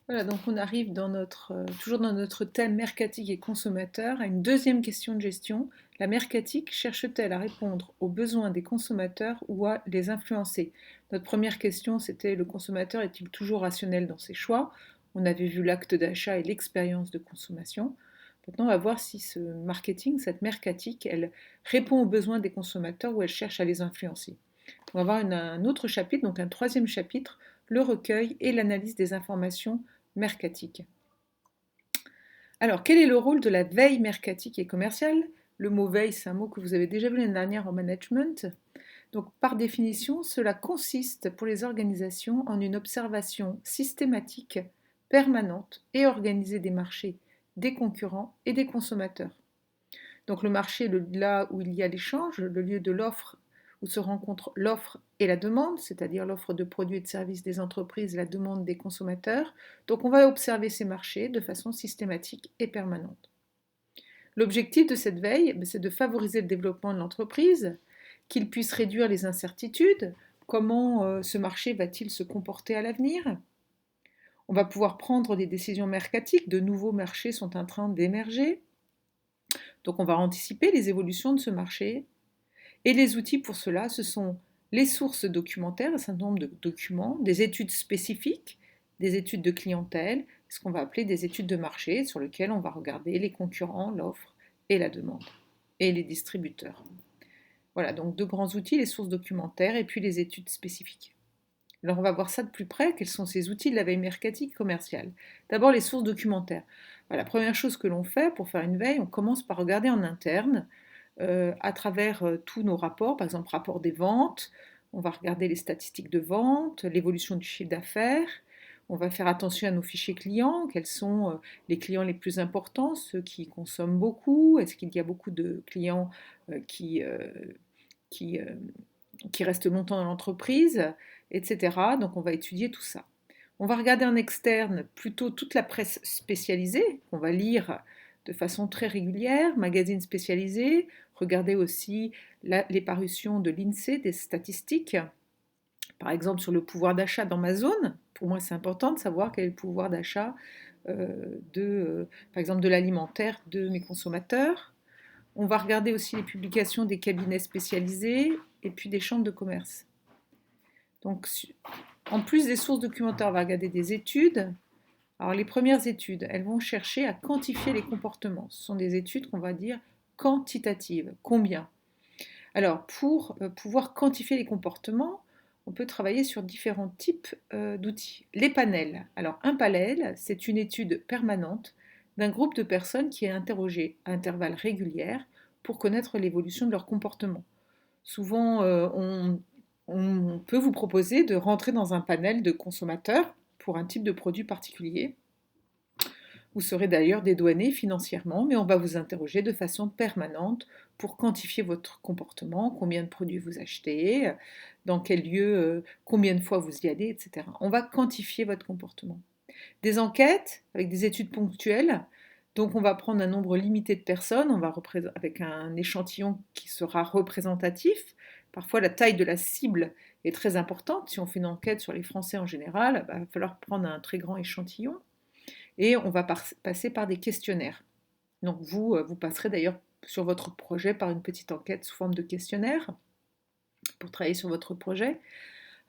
Voilà, donc on arrive toujours dans notre thème mercatique et consommateur à une deuxième question de gestion. La mercatique cherche-t-elle à répondre aux besoins des consommateurs ou à les influencer? Notre première question, c'était le consommateur est-il toujours rationnel dans ses choix? On avait vu l'acte d'achat et l'expérience de consommation. Maintenant, on va voir si ce marketing, cette mercatique, elle répond aux besoins des consommateurs ou elle cherche à les influencer. On va avoir un autre chapitre, donc un troisième chapitre, le recueil et l'analyse des informations mercatique. Alors, quel est le rôle de la veille mercatique et commerciale? Le mot veille, c'est un mot que vous avez déjà vu l'année dernière en management. Donc, par définition, cela consiste pour les organisations en une observation systématique, permanente et organisée des marchés, des concurrents et des consommateurs. Donc le marché, là où il y a l'échange, le lieu de l'offre, où se rencontrent l'offre et la demande, c'est-à-dire l'offre de produits et de services des entreprises, la demande des consommateurs. Donc on va observer ces marchés de façon systématique et permanente. L'objectif de cette veille, c'est de favoriser le développement de l'entreprise, qu'il puisse réduire les incertitudes, comment ce marché va-t-il se comporter à l'avenir. On va pouvoir prendre des décisions mercatiques, de nouveaux marchés sont en train d'émerger, donc on va anticiper les évolutions de ce marché. Et les outils pour cela, ce sont les sources documentaires, un certain nombre de documents, des études spécifiques, des études de clientèle, ce qu'on va appeler des études de marché, sur lesquelles on va regarder les concurrents, l'offre et la demande, et les distributeurs. Voilà, donc deux grands outils, les sources documentaires et puis les études spécifiques. Alors on va voir ça de plus près, quels sont ces outils de la veille mercatique commerciale. D'abord les sources documentaires. Voilà, la première chose que l'on fait pour faire une veille, on commence par regarder en interne, à travers tous nos rapports, par exemple rapport des ventes, on va regarder les statistiques de vente, l'évolution du chiffre d'affaires, on va faire attention à nos fichiers clients, quels sont les clients les plus importants, ceux qui consomment beaucoup, est-ce qu'il y a beaucoup de clients euh, qui, euh, qui, euh, qui restent longtemps dans l'entreprise, etc. Donc on va étudier tout ça. On va regarder en externe plutôt toute la presse spécialisée qu'on va lire de façon très régulière, magazines spécialisés, regarder aussi les parutions de l'INSEE, des statistiques, par exemple sur le pouvoir d'achat dans ma zone. Pour moi, c'est important de savoir quel est le pouvoir d'achat par exemple, de l'alimentaire de mes consommateurs. On va regarder aussi les publications des cabinets spécialisés et puis des chambres de commerce. Donc, en plus des sources documentaires, on va regarder des études. Alors, les premières études, elles vont chercher à quantifier les comportements. Ce sont des études qu'on va dire quantitatives. Combien? Alors, pour pouvoir quantifier les comportements, on peut travailler sur différents types d'outils. Les panels. Alors, un panel, c'est une étude permanente d'un groupe de personnes qui est interrogé à intervalles réguliers pour connaître l'évolution de leur comportement. Souvent, on peut vous proposer de rentrer dans un panel de consommateurs pour un type de produit particulier. Vous serez d'ailleurs dédouané financièrement, mais on va vous interroger de façon permanente pour quantifier votre comportement, combien de produits vous achetez, dans quel lieu, combien de fois vous y allez, etc. On va quantifier votre comportement. Des enquêtes avec des études ponctuelles. Donc on va prendre un nombre limité de personnes, on va avec un échantillon qui sera représentatif. Parfois la taille de la cible est très importante. Si on fait une enquête sur les Français en général, il va falloir prendre un très grand échantillon. Et on va passer par des questionnaires. Donc vous passerez d'ailleurs sur votre projet par une petite enquête sous forme de questionnaire pour travailler sur votre projet.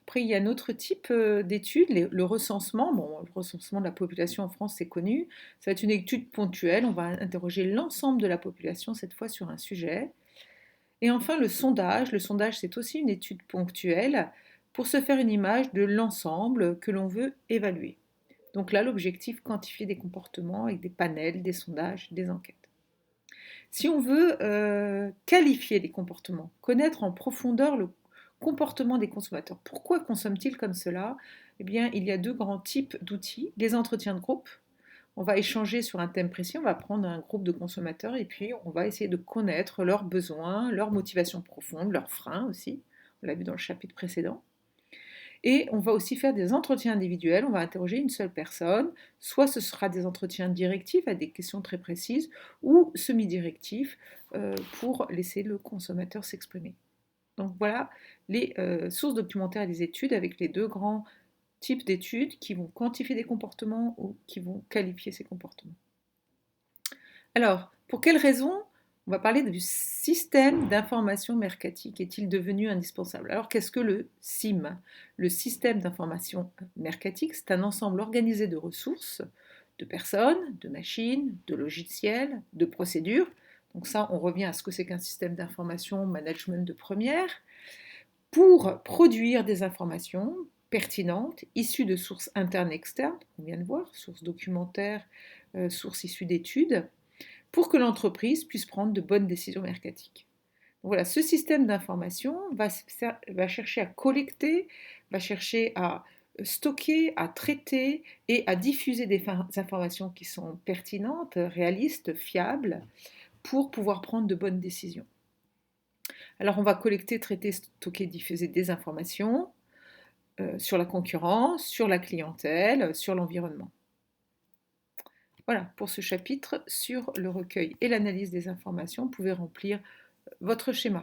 Après, il y a un autre type d'études, le recensement. Bon, le recensement de la population en France, c'est connu. Ça va être une étude ponctuelle. On va interroger l'ensemble de la population, cette fois sur un sujet. Et enfin, le sondage. Le sondage, c'est aussi une étude ponctuelle pour se faire une image de l'ensemble que l'on veut évaluer. Donc là, l'objectif, quantifier des comportements avec des panels, des sondages, des enquêtes. Si on veut qualifier les comportements, connaître en profondeur le comportement des consommateurs, pourquoi consomment-ils comme cela? Eh bien, il y a deux grands types d'outils. Les entretiens de groupe. On va échanger sur un thème précis, on va prendre un groupe de consommateurs et puis on va essayer de connaître leurs besoins, leurs motivations profondes, leurs freins aussi. On l'a vu dans le chapitre précédent. Et on va aussi faire des entretiens individuels, on va interroger une seule personne, soit ce sera des entretiens directifs à des questions très précises, ou semi-directifs pour laisser le consommateur s'exprimer. Donc voilà les sources documentaires et les études avec les deux grands types d'études qui vont quantifier des comportements ou qui vont qualifier ces comportements. Alors, pour quelles raisons on va parler du système d'information mercatique est-il devenu indispensable? Alors, qu'est-ce que le SIM? Le système d'information mercatique, c'est un ensemble organisé de ressources, de personnes, de machines, de logiciels, de procédures. Donc ça, on revient à ce que c'est qu'un système d'information, management de première, pour produire des informations pertinentes, issues de sources internes et externes, on vient de voir, sources documentaires, sources issues d'études, pour que l'entreprise puisse prendre de bonnes décisions mercatiques. Donc voilà, ce système d'information va chercher à collecter, va chercher à stocker, à traiter et à diffuser des informations qui sont pertinentes, réalistes, fiables, pour pouvoir prendre de bonnes décisions. Alors on va collecter, traiter, stocker, diffuser des informations sur la concurrence, sur la clientèle, sur l'environnement. Voilà, pour ce chapitre sur le recueil et l'analyse des informations, vous pouvez remplir votre schéma.